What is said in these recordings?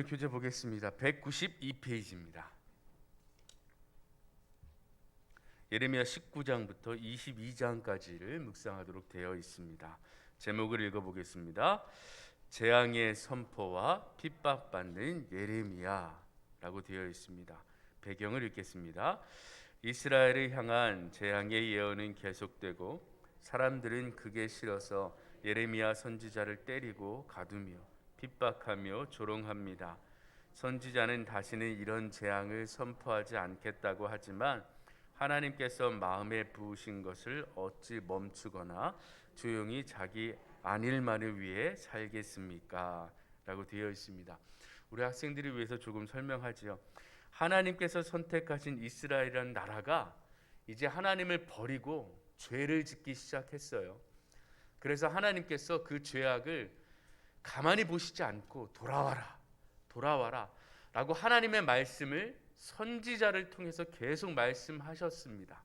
교재 보겠습니다. 192페이지입니다. 예레미야 19장부터 22장까지를 묵상하도록 되어 있습니다. 제목을 읽어보겠습니다. 재앙의 선포와 핍박받는 예레미야라고 되어 있습니다. 배경을 읽겠습니다. 이스라엘을 향한 재앙의 예언은 계속되고 사람들은 그게 싫어서 예레미야 선지자를 때리고 가두며 핍박하며 조롱합니다. 선지자는 다시는 이런 재앙을 선포하지 않겠다고 하지만 하나님께서 마음에 부으신 것을 어찌 멈추거나 조용히 자기 안일만을 위해 살겠습니까? 라고 되어 있습니다. 우리 학생들을 위해서 조금 설명하지요. 하나님께서 선택하신 이스라엘이라는 나라가 이제 하나님을 버리고 죄를 짓기 시작했어요. 그래서 하나님께서 그 죄악을 가만히 보시지 않고 돌아와라 라고 하나님의 말씀을 선지자를 통해서 계속 말씀하셨습니다.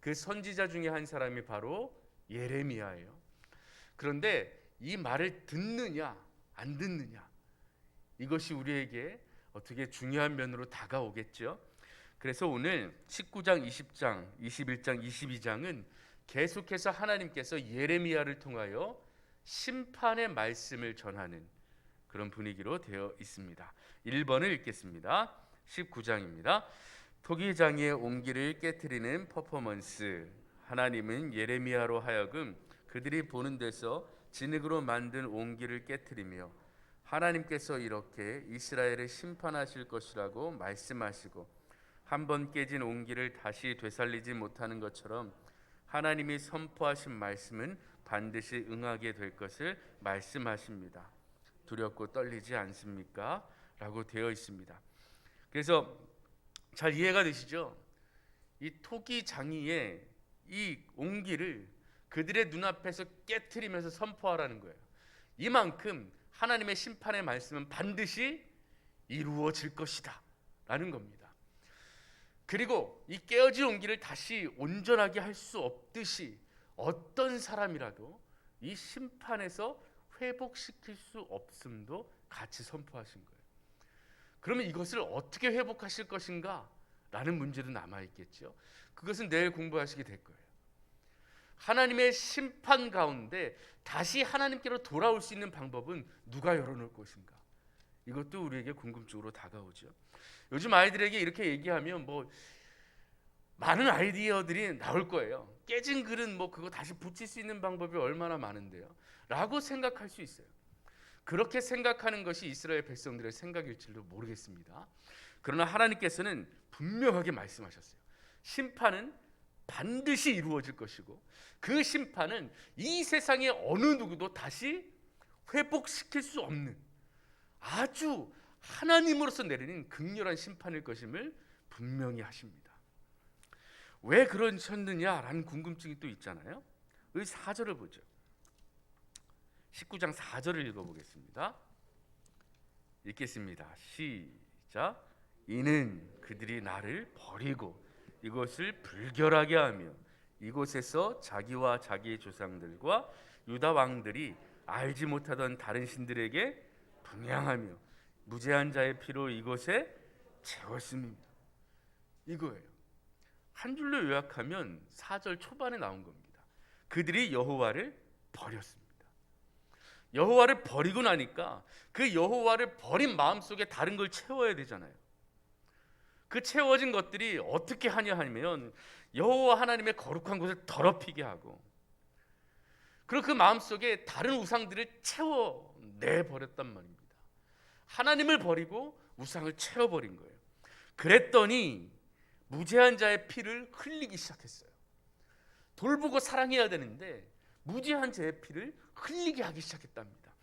그 선지자 중에 한 사람이 바로 예레미야예요. 그런데 이 말을 듣느냐 안 듣느냐, 이것이 우리에게 어떻게 중요한 면으로 다가오겠죠. 그래서 오늘 19장, 20장, 21장, 22장은 계속해서 하나님께서 예레미야를 통하여 심판의 말씀을 전하는 그런 분위기로 되어 있습니다. 1번을 읽겠습니다. 19장입니다. 토기장이의 옹기를 깨트리는 퍼포먼스. 하나님은 예레미야로 하여금 그들이 보는 데서 진흙으로 만든 옹기를 깨트리며 하나님께서 이렇게 이스라엘을 심판하실 것이라고 말씀하시고 한번 깨진 옹기를 다시 되살리지 못하는 것처럼 하나님이 선포하신 말씀은 반드시 응하게 될 것을 말씀하십니다. 두렵고 떨리지 않습니까? 라고 되어 있습니다. 그래서 잘 이해가 되시죠? 이 토기장이의 이 옹기를 그들의 눈앞에서 깨트리면서 선포하라는 거예요. 이만큼 하나님의 심판의 말씀은 반드시 이루어질 것이다 라는 겁니다. 그리고 이 깨어진 옹기를 다시 온전하게 할 수 없듯이 어떤 사람이라도 이 심판에서 회복시킬 수 없음도 같이 선포하신 거예요. 그러면 이것을 어떻게 회복하실 것인가 라는 문제도 남아있겠죠. 그것은 내일 공부하시게 될 거예요. 하나님의 심판 가운데 다시 하나님께로 돌아올 수 있는 방법은 누가 열어놓을 것인가, 이것도 우리에게 궁금증으로 다가오죠. 요즘 아이들에게 이렇게 얘기하면 많은 아이디어들이 나올 거예요. 깨진 글은 그거 다시 붙일 수 있는 방법이 얼마나 많은데요 라고 생각할 수 있어요. 그렇게 생각하는 것이 이스라엘 백성들의 생각일지도 모르겠습니다. 그러나 하나님께서는 분명하게 말씀하셨어요. 심판은 반드시 이루어질 것이고 그 심판은 이 세상의 어느 누구도 다시 회복시킬 수 없는 아주 하나님으로서 내리는 극렬한 심판일 것임을 분명히 하십니다. 왜 그러셨느냐라는 궁금증이 또 있잖아요. 이 4절을 보죠. 19장 4절을 읽어보겠습니다. 읽겠습니다. 시작. 이는 그들이 나를 버리고 이곳을 불결하게 하며 이곳에서 자기와 자기의 조상들과 유다 왕들이 알지 못하던 다른 신들에게 분향하며 무죄한 자의 피로 이곳에 채웠습니다. 이거예요. 한 줄로 요약하면 4절 초반에 나온 겁니다. 그들이 여호와를 버렸습니다. 여호와를 버리고 나니까 그 여호와를 버린 마음속에 다른 걸 채워야 되잖아요. 그 채워진 것들이 어떻게 하냐 하면 여호와 하나님의 거룩한 곳을 더럽히게 하고, 그리고 그 마음속에 다른 우상들을 채워내버렸단 말입니다. 하나님을 버리고 우상을 채워버린 거예요. 그랬더니 무죄한 자의 피를 흘리기 시작했어요. 돌보고 사랑해야 되는데 무죄한 자의 피를 흘리게 하기 시작했답니다.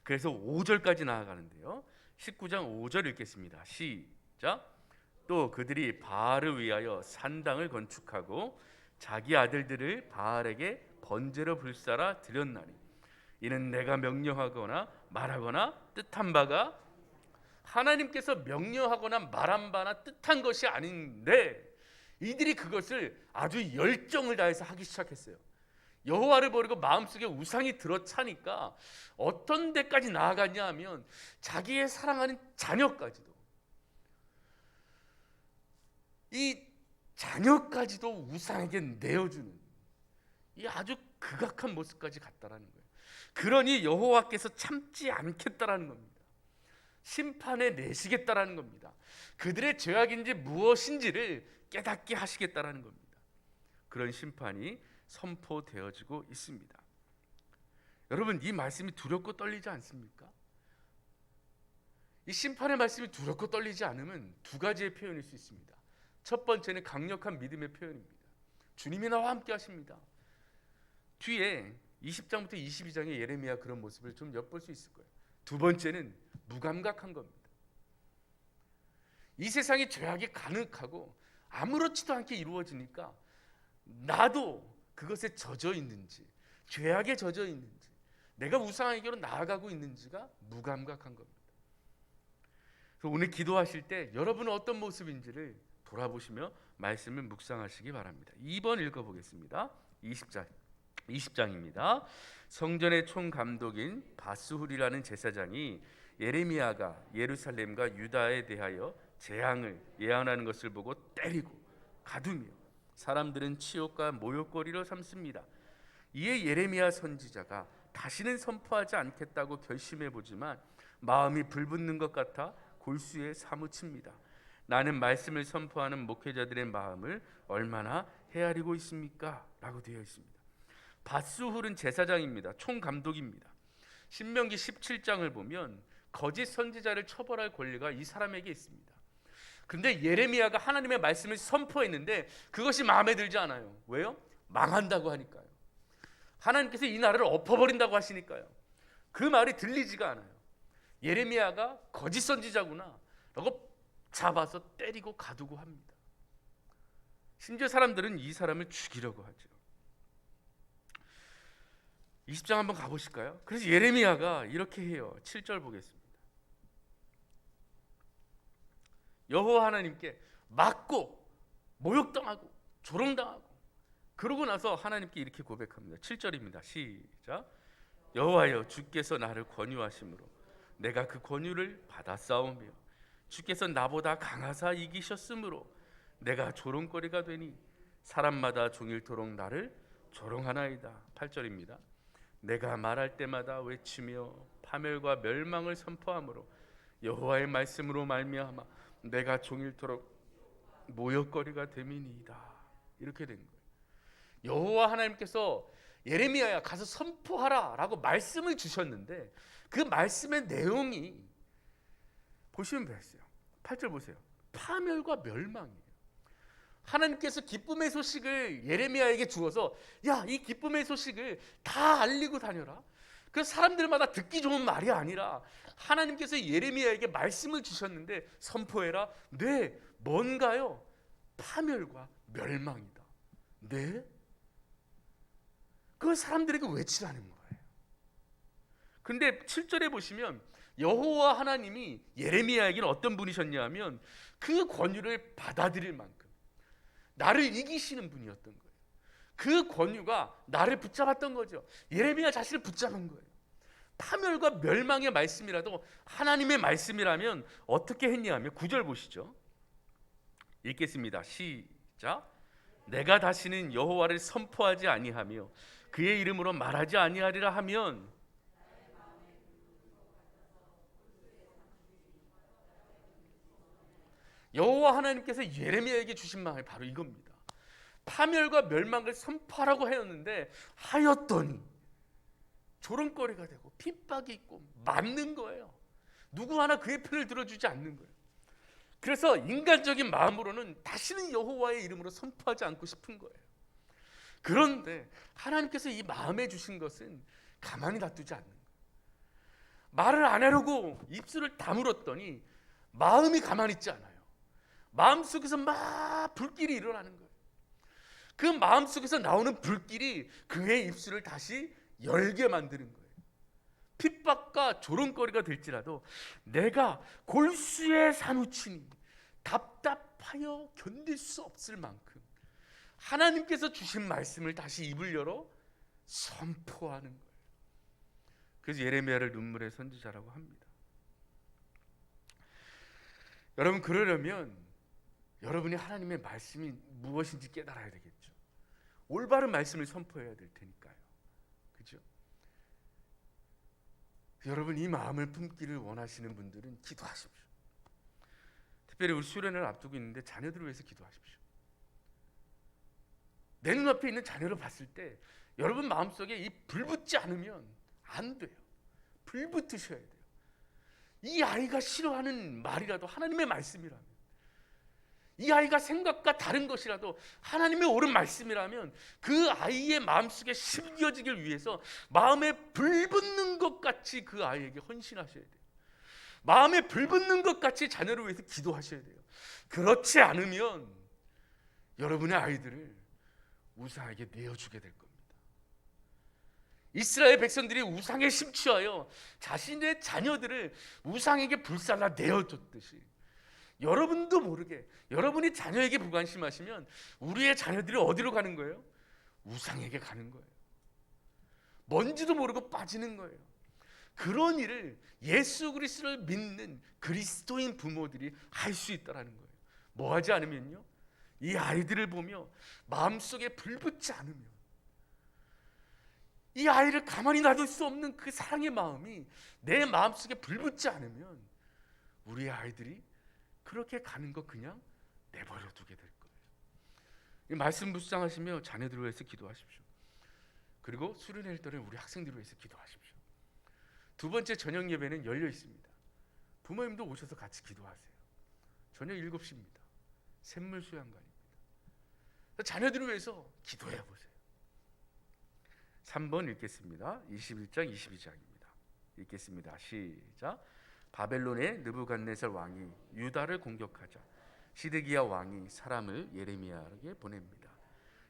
그래서 5절까지 나아가는데요. 19장 5절 읽겠습니다. 시작. 또 그들이 바알을 위하여 산당을 건축하고 자기 아들들을 바알에게 번제로 불사라 드렸나니 이는 내가 명령하거나 말하거나 뜻한 바가, 하나님께서 명령하거나 말한 바나 뜻한 것이 아닌데 이들이 그것을 아주 열정을 다해서 하기 시작했어요. 여호와를 버리고 마음속에 우상이 들어차니까 어떤 데까지 나아갔냐 하면 자기의 사랑하는 자녀까지도, 이 자녀까지도 우상에게 내어주는 이 아주 극악한 모습까지 갔다라는 거예요. 그러니 여호와께서 참지 않겠다라는 겁니다. 심판에 내시겠다라는 겁니다. 그들의 죄악인지 무엇인지를 깨닫게 하시겠다라는 겁니다. 그런 심판이 선포되어지고 있습니다. 여러분, 이 말씀이 두렵고 떨리지 않습니까? 이 심판의 말씀이 두렵고 떨리지 않으면 두 가지의 표현일 수 있습니다. 첫 번째는 강력한 믿음의 표현입니다. 주님이 나와 함께 하십니다. 뒤에 20장부터 22장의 예레미야 그런 모습을 좀 엿볼 수 있을 거예요. 두 번째는 무감각한 겁니다. 이 세상이 죄악이 가득하고 아무렇지도 않게 이루어지니까 나도 그것에 젖어 있는지, 죄악에 젖어 있는지, 내가 우상에게로 나아가고 있는지가 무감각한 겁니다. 그래서 오늘 기도하실 때 여러분은 어떤 모습인지를 돌아보시며 말씀을 묵상하시기 바랍니다. 2번 읽어보겠습니다. 20장입니다. 성전의 총감독인 바스훌이라는 제사장이 예레미야가 예루살렘과 유다에 대하여 재앙을 예언하는 것을 보고 때리고 가두며 사람들은 치욕과 모욕거리로 삼습니다. 이에 예레미야 선지자가 다시는 선포하지 않겠다고 결심해 보지만 마음이 불붙는 것 같아 골수에 사무칩니다. 나는 말씀을 선포하는 목회자들의 마음을 얼마나 헤아리고 있습니까? 라고 되어 있습니다. 바스훌은 제사장입니다. 총감독입니다. 신명기 17장을 보면 거짓 선지자를 처벌할 권리가 이 사람에게 있습니다. 근데 예레미야가 하나님의 말씀을 선포했는데 그것이 마음에 들지 않아요. 왜요? 망한다고 하니까요. 하나님께서 이 나라를 엎어버린다고 하시니까요. 그 말이 들리지가 않아요. 예레미야가 거짓 선지자구나 라고 잡아서 때리고 가두고 합니다. 심지어 사람들은 이 사람을 죽이려고 하죠. 20장 한번 가보실까요? 그래서 예레미야가 이렇게 해요. 7절 보겠습니다. 여호와 하나님께 맞고 모욕당하고 조롱당하고 그러고 나서 하나님께 이렇게 고백합니다. 7절입니다. 시작. 여호와여, 주께서 나를 권유하심으로 내가 그 권유를 받았사오며 주께서 나보다 강하사 이기셨으므로 내가 조롱거리가 되니 사람마다 종일토록 나를 조롱하나이다. 8절입니다. 내가 말할 때마다 외치며 파멸과 멸망을 선포하므로 여호와의 말씀으로 말미암아 내가 종일토록 모욕거리가 됨이니이다. 이렇게 된 거예요. 여호와 하나님께서 예레미야야 가서 선포하라 라고 말씀을 주셨는데 그 말씀의 내용이 보시면 되겠어요. 8절 보세요. 파멸과 멸망이에요. 하나님께서 기쁨의 소식을 예레미야에게 주어서 야, 이 기쁨의 소식을 다 알리고 다녀라. 그 사람들마다 듣기 좋은 말이 아니라 하나님께서 예레미야에게 말씀을 주셨는데 선포해라. 네, 뭔가요? 파멸과 멸망이다. 네? 그걸 사람들에게 외치라는 거예요. 근데 7절에 보시면 여호와 하나님이 예레미야에게는 어떤 분이셨냐 하면 그 권유를 받아들일 만큼 나를 이기시는 분이었던 거예요. 그 권유가 나를 붙잡았던 거죠. 예레미야 자신을 붙잡은 거예요. 파멸과 멸망의 말씀이라도 하나님의 말씀이라면 어떻게 했냐 하면 9절 보시죠. 읽겠습니다. 시작. 내가 다시는 여호와를 선포하지 아니하며 그의 이름으로 말하지 아니하리라 하면 여호와 하나님께서 예레미야에게 주신 말이 바로 이겁니다. 파멸과 멸망을 선포하라고 하였는데 하였더니 조롱거리가 되고 핍박이 있고 맞는 거예요. 누구 하나 그의 편을 들어주지 않는 거예요. 그래서 인간적인 마음으로는 다시는 여호와의 이름으로 선포하지 않고 싶은 거예요. 그런데 하나님께서 이 마음에 주신 것은 가만히 놔두지 않는 거예요. 말을 안 하려고 입술을 다물었더니 마음이 가만히 있지 않아요. 마음속에서 막 불길이 일어나는 거예요. 그 마음속에서 나오는 불길이 그의 입술을 다시 열게 만드는 거예요. 핍박과 조롱거리가 될지라도 내가 골수에 사무치니 답답하여 견딜 수 없을 만큼 하나님께서 주신 말씀을 다시 입을 열어 선포하는 거예요. 그래서 예레미야를 눈물의 선지자라고 합니다. 여러분, 그러려면 여러분이 하나님의 말씀이 무엇인지 깨달아야 되겠죠. 올바른 말씀을 선포해야 될 테니까요. 그죠? 여러분, 이 마음을 품기를 원하시는 분들은 기도하십시오. 특별히 우리 수련회를 앞두고 있는데 자녀들을 위해서 기도하십시오. 내 눈앞에 있는 자녀를 봤을 때 여러분 마음속에 이 불붙지 않으면 안 돼요. 불붙으셔야 돼요. 이 아이가 싫어하는 말이라도 하나님의 말씀이라면, 이 아이가 생각과 다른 것이라도 하나님의 옳은 말씀이라면 그 아이의 마음속에 심겨지길 위해서 마음에 불붙는 것 같이 그 아이에게 헌신하셔야 돼요. 마음에 불붙는 것 같이 자녀를 위해서 기도하셔야 돼요. 그렇지 않으면 여러분의 아이들을 우상에게 내어주게 될 겁니다. 이스라엘 백성들이 우상에 심취하여 자신의 자녀들을 우상에게 불살라 내어줬듯이 여러분도 모르게 여러분이 자녀에게 무관심하시면 우리의 자녀들이 어디로 가는 거예요? 우상에게 가는 거예요. 뭔지도 모르고 빠지는 거예요. 그런 일을 예수 그리스도를 믿는 그리스도인 부모들이 할 수 있다는 거예요. 뭐 하지 않으면요, 이 아이들을 보며 마음속에 불붙지 않으면, 이 아이를 가만히 놔둘 수 없는 그 사랑의 마음이 내 마음속에 불붙지 않으면 우리 아이들이 그렇게 가는 거 그냥 내버려 두게 될 거예요. 이 말씀 묵상하시며 자녀들을 위해서 기도하십시오. 그리고 수련회를 떠는 우리 학생들을 위해서 기도하십시오. 두 번째, 저녁 예배는 열려 있습니다. 부모님도 오셔서 같이 기도하세요. 저녁 7시입니다. 샘물 수양관입니다. 자녀들을 위해서 기도해 보세요. 3번 읽겠습니다. 21장 22장입니다. 읽겠습니다. 시작. 바벨론의 느부갓네살 왕이 유다를 공격하자 시드기야 왕이 사람을 예레미야에게 보냅니다.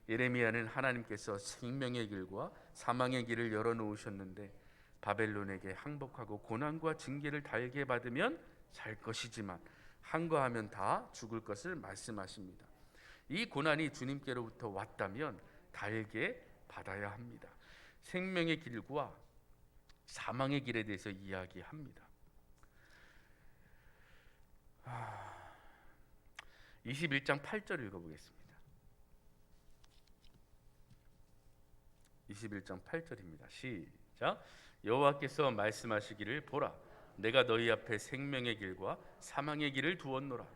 예레미야는 하나님께서 생명의 길과 사망의 길을 열어놓으셨는데 바벨론에게 항복하고 고난과 징계를 달게 받으면 살 것이지만 항거하면 다 죽을 것을 말씀하십니다. 이 고난이 주님께로부터 왔다면 달게 받아야 합니다. 생명의 길과 사망의 길에 대해서 이야기합니다. 21장 8절 읽어보겠습니다. 21장 8절입니다. 시작. 여호와께서 말씀하시기를 보라, 내가 너희 앞에 생명의 길과 사망의 길을 두었노라.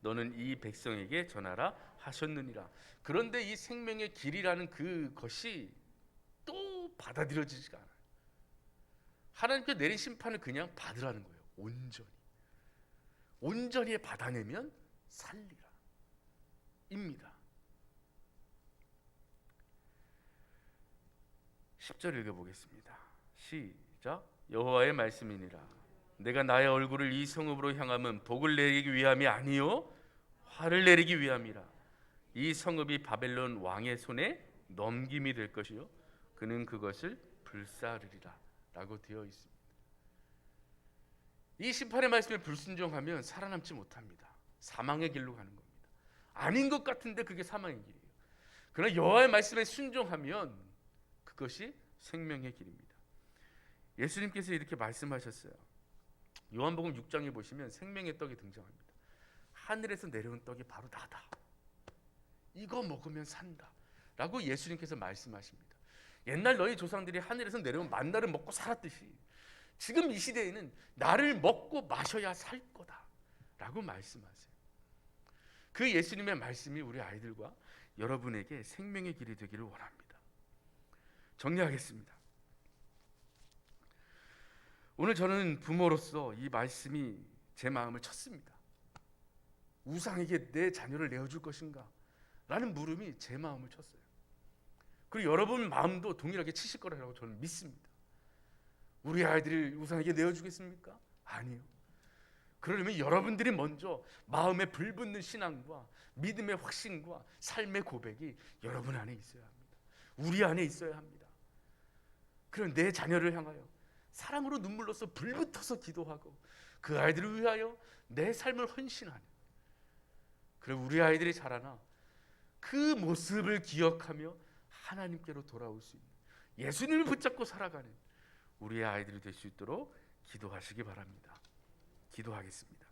너는 이 백성에게 전하라 하셨느니라. 그런데 이 생명의 길이라는 그것이 또 받아들여지지가 않아요. 하나님께 내린 심판을 그냥 받으라는 거예요. 온전히 받아내면 살리라 입니다. 10절 읽어보겠습니다. 시작. 여호와의 말씀이니라. 내가 나의 얼굴을 이 성읍으로 향하면 복을 내리기 위함이 아니요 화를 내리기 위함이라. 이 성읍이 바벨론 왕의 손에 넘김이 될 것이요 그는 그것을 불사르리라 라고 되어 있습니다. 이 심판의 말씀에 불순종하면 살아남지 못합니다. 사망의 길로 가는 겁니다. 아닌 것 같은데 그게 사망의 길이에요. 그러나 여호와의 말씀에 순종하면 그것이 생명의 길입니다. 예수님께서 이렇게 말씀하셨어요. 요한복음 6장에 보시면 생명의 떡이 등장합니다. 하늘에서 내려온 떡이 바로 나다. 이거 먹으면 산다 라고 예수님께서 말씀하십니다. 옛날 너희 조상들이 하늘에서 내려온 만나를 먹고 살았듯이 지금 이 시대에는 나를 먹고 마셔야 살 거다 라고 말씀하세요. 그 예수님의 말씀이 우리 아이들과 여러분에게 생명의 길이 되기를 원합니다. 정리하겠습니다. 오늘 저는 부모로서 이 말씀이 제 마음을 쳤습니다. 우상에게 내 자녀를 내어줄 것인가? 라는 물음이 제 마음을 쳤어요. 그리고 여러분 마음도 동일하게 치실 거라고 저는 믿습니다. 우리 아이들을 우상에게 내어주겠습니까? 아니요. 그러려면 여러분들이 먼저 마음에 불붙는 신앙과 믿음의 확신과 삶의 고백이 여러분 안에 있어야 합니다. 우리 안에 있어야 합니다. 그럼 내 자녀를 향하여 사랑으로 눈물로써 불붙어서 기도하고 그 아이들을 위하여 내 삶을 헌신하는, 그리고 우리 아이들이 자라나 그 모습을 기억하며 하나님께로 돌아올 수 있는 예수님을 붙잡고 살아가는 우리의 아이들이 될 수 있도록 기도하시기 바랍니다. 기도하겠습니다.